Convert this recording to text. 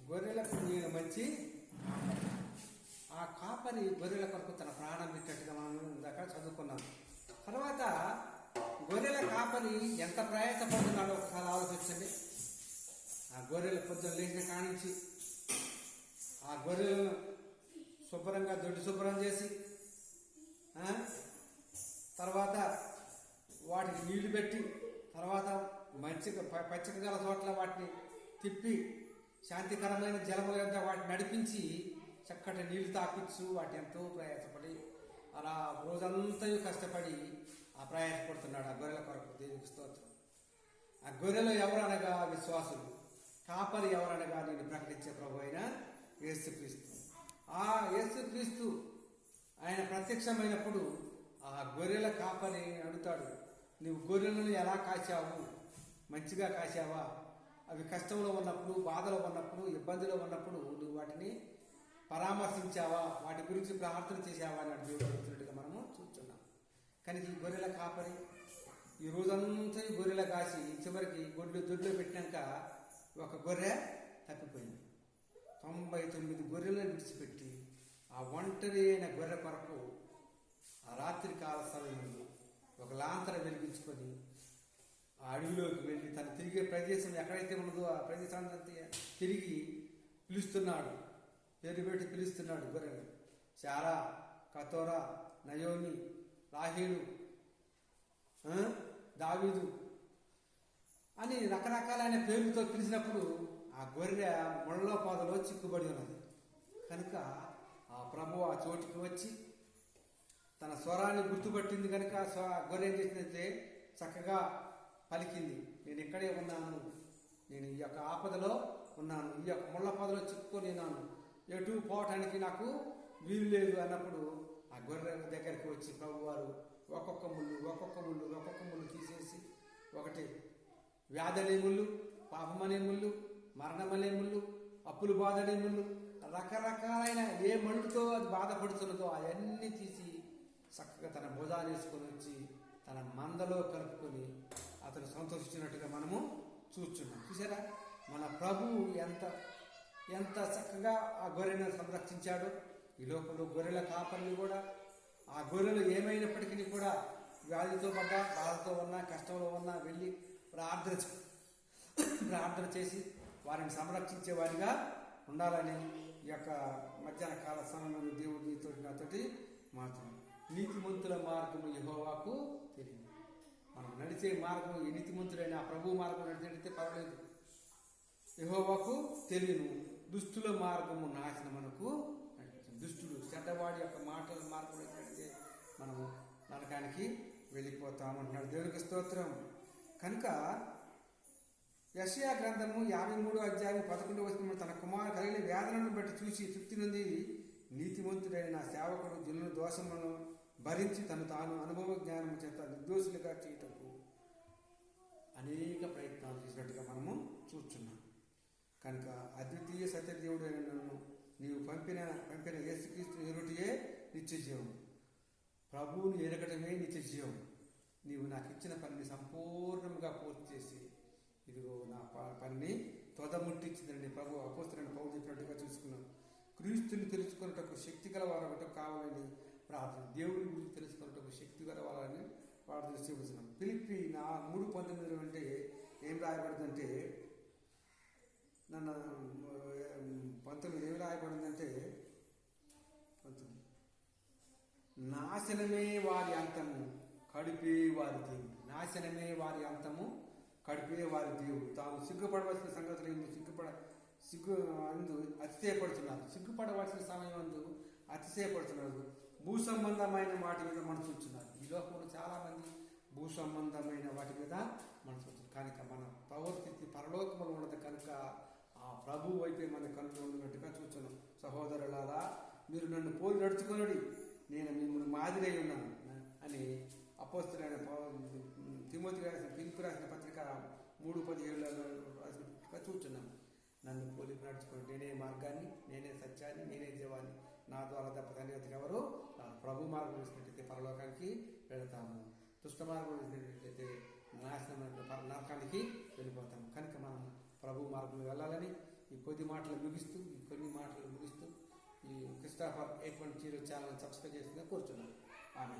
గొర్రెలకు నేను మంచి ఆ కాపరి గొర్రెల కొరకు తన ప్రాణం పెట్టినట్టుగా మనం ఇందాక చదువుకున్నాం. తర్వాత గొర్రెల కాపరి ఎంత ప్రయాసపడుతున్నాడో ఒకసారి ఆలోచించండి. ఆ గొర్రెల పొద్దున లేచిన కానించి ఆ గొర్రెలను శుభ్రంగా దొడ్డి శుభ్రం చేసి తర్వాత వాటికి నీళ్లు పెట్టి తర్వాత మంచిగా పచ్చిక గల చోట్ల వాటిని తిప్పి శాంతికరమైన జలముల వద్ద వాటిని నడిపించి చక్కటి నీళ్లు తాపించు వాటి ఎంతో ప్రయాసపడి అలా రోజంతా కష్టపడి ఆ ప్రయాసపడుతున్నాడు ఆ గొర్రెల కొరకు. దేవునికి స్తోత్రం. ఆ గొర్రెలు ఎవరనగా విశ్వాసులు, కాపరి ఎవరనగా నేను ప్రకటించే ప్రభు అయిన యేసుక్రీస్తు. ఆ యేసుక్రీస్తు ఆయన ప్రత్యక్షమైనప్పుడు ఆ గొర్రెల కాపరి అడుగుతాడు, నువ్వు గొర్రెలను ఎలా కాచావు? మంచిగా కాచావా? అవి కష్టంలో ఉన్నప్పుడు, బాధలో ఉన్నప్పుడు, ఇబ్బందిలో ఉన్నప్పుడు నువ్వు వాటిని పరామర్శించావా? వాటి గురించి ప్రార్థన చేసావా అని అడుగుతున్నట్టుగా మనము చూస్తున్నాం. కానీ ఈ గొర్రెల కాపరి ఈ రోజంతా గొర్రెల కాసి చివరికి దొడ్లో పెట్టినాక ఒక గొర్రె తప్పిపోయింది. 99 గొర్రెలను విడిచిపెట్టి ఆ ఒంటరి అయిన గొర్రె కొరకు ఆ రాత్రి కాల సమయంలో ఒక లాంతర వెలిగించుకొని ఆ అడవిలోకి వెళ్ళి తను తిరిగే ప్రదేశం ఎక్కడైతే ఉన్నదో ఆ ప్రదేశాన్ని తిరిగి పిలుస్తున్నాడు. పేరు పెట్టి పిలుస్తున్నాడు గొర్రెలు. శారా, కతోరా, నయోమి, రాహేలు, దావీదు అని రకరకాలైన పేర్లతో పిలిచినప్పుడు ఆ గొర్రె ముళ్ళ పాదలో చిక్కుబడి ఉన్నది. కనుక ఆ ప్రభు ఆ చోటికి వచ్చి తన స్వరాన్ని గుర్తుపట్టింది. కనుక గొర్రె ఏం చేసిందంటే చక్కగా పలికింది, నేను ఇక్కడే ఉన్నాను, నేను ఈ యొక్క ఆపదలో ఉన్నాను, ఈ యొక్క ముళ్ళ పాదలో చిక్కుకొని ఉన్నాను, ఎటు పోవటానికి నాకు వీలు లేదు అన్నప్పుడు ఆ గొర్రె దగ్గరికి వచ్చి ప్రభువారు ఒక్కొక్క ముళ్ళు తీసేసి, ఒకటి వ్యాధనే ముళ్ళు, పాపమనే ముళ్ళు, మరణమనే ముళ్ళు, అప్పులు బాధనే ముళ్ళు, రకరకాలైన ఏ మళ్ళుతో అది బాధపడుతున్నదో అవన్నీ తీసి చక్కగా తన భుజాన్ని వేసుకొని వచ్చి తన మందలో కలుపుకొని అతను సంతోషించినట్టుగా మనము చూస్తున్నాం. చూసారా మన ప్రభువు ఎంత చక్కగా ఆ గొర్రెను సంరక్షించాడో. ఈ లోకంలో గొర్రెల కాపర్లు కూడా ఆ గొర్రెలు ఏమైనప్పటికీ కూడా వ్యాధితో పడ్డా, బాధతో ఉన్నా, కష్టంలో ఉన్నా వెళ్ళి ప్రార్థన చేసి వారిని సంరక్షించే వారిగా ఉండాలని ఈ యొక్క మధ్యాహ్న కాల సమయంలో దేవుడు నీతో నాతోటి మాత్రం నీతిమంతుల మార్గము యెహోవాకు తెలియదు. మనం నడిచే మార్గం ఏ నీతిమంతుడైనా ప్రభు మార్గం నడిచినట్లయితే పర్వాలేదు, యెహోవాకు తెలియను. దుష్టుల మార్గము నాశనమునకు నడిపించింది. దుష్టుడు చెడ్డవాడి యొక్క మాటల మార్గం నడితే మనము నరకానికి వెళ్ళిపోతామంటున్నాడు. దేవునికి స్తోత్రం. కనుక యెషయా గ్రంథము 53వ అధ్యాయం 11వ వచనం, తన కుమారు కలిగిన వేదనను బట్టి చూసి తృప్తి నుండి నీతిమంతుడైన నా సేవకుడు జనుల దోషములను భరించి తాను అనుభవ జ్ఞానము చేత నిర్దోషులుగా చేయటకు అనేక ప్రయత్నాలు చేసినట్టుగా మనము చూస్తున్నాం. కనుక అద్వితీయ సత్యదేవుడు అయిన నన్ను నీవు పంపిన యేసుక్రీస్తుని ఎరుటియే నిత్యజీవం, ప్రభువుని ఎరగటమే నిత్యజీవం. నీవు నాకు ఇచ్చిన పనిని సంపూర్ణంగా పూర్తి చేసి ఇదిగో నా పనిని తొదముట్టించిందని ప్రభు అపోస్తలుడైన పౌలు చెప్పినట్టుగా చూసుకున్నాను. క్రీస్తుని తెలుసుకున్నటకు శక్తి గల వారొకటి కావాలని ప్రార్థన, దేవుడి గురించి తెలుసుకున్నటకు శక్తి గల వాళ్ళని ప్రార్థన చూస్తున్నాం. ఫిలిప్పీ 3:19 అంటే ఏం రాయబడిందంటే, నన్ను 19 ఏమి రాయబడిందంటే, 19 నాశనమే వారి అంతము కడిపే వారి దేవుడు. నాశనమే వారి అంతము కడిపే వారి దేవుడు. తాము సిగ్గుపడవలసిన సంగతులు అతిశయపడుతున్నారు. సిగ్గుపడవలసిన సమయం అందు అతిశయపడుతున్నారు. భూ సంబంధమైన వాటి మీద మనసు ఉంచున్నారు. ఈ లోకంలో చాలా మంది భూ సంబంధమైన వాటి మీద మనసు ఉంచున్నారు. కనుక మన ప్రవర్తికి పరలోకములు ఉన్నది కనుక ఆ ప్రభు వైపే మన కన్నులు ఉన్నట్టుగా చూస్తున్నాం. సహోదరులారా, మీరు నన్ను పోలి నడుచుకొనుడి, నేను మిమ్మల్ని మాదిరి అయి ఉన్నాను అని అపోస్తలుడైన ఫిలిప్పీ రాసిన పత్రిక 3:17 రాసినట్టుగా చూస్తున్నాను. నన్ను పోలి నడుచుకొని నేనే మార్గాన్ని, నేనే సత్యాన్ని, నేనే జీవాన్ని, నా ద్వారా తప్ప తండ్రి ఎవరు ప్రభు మార్గం వేసినట్టయితే పరలోకానికి వెళతాము, దుష్ట మార్గం వేసినట్టయితే నాశనమైన నరకానికి వెళ్ళిపోతాము. కనుక మనం ప్రభు మార్గంలో వెళ్ళాలని ఈ కొద్ది మాటలు ముగిస్తూ ఈ క్రిస్టాఫర్ 810 ఛానల్ సబ్స్క్రైబ్ చేసిందిగా కోరుచున్నాను. ఆమె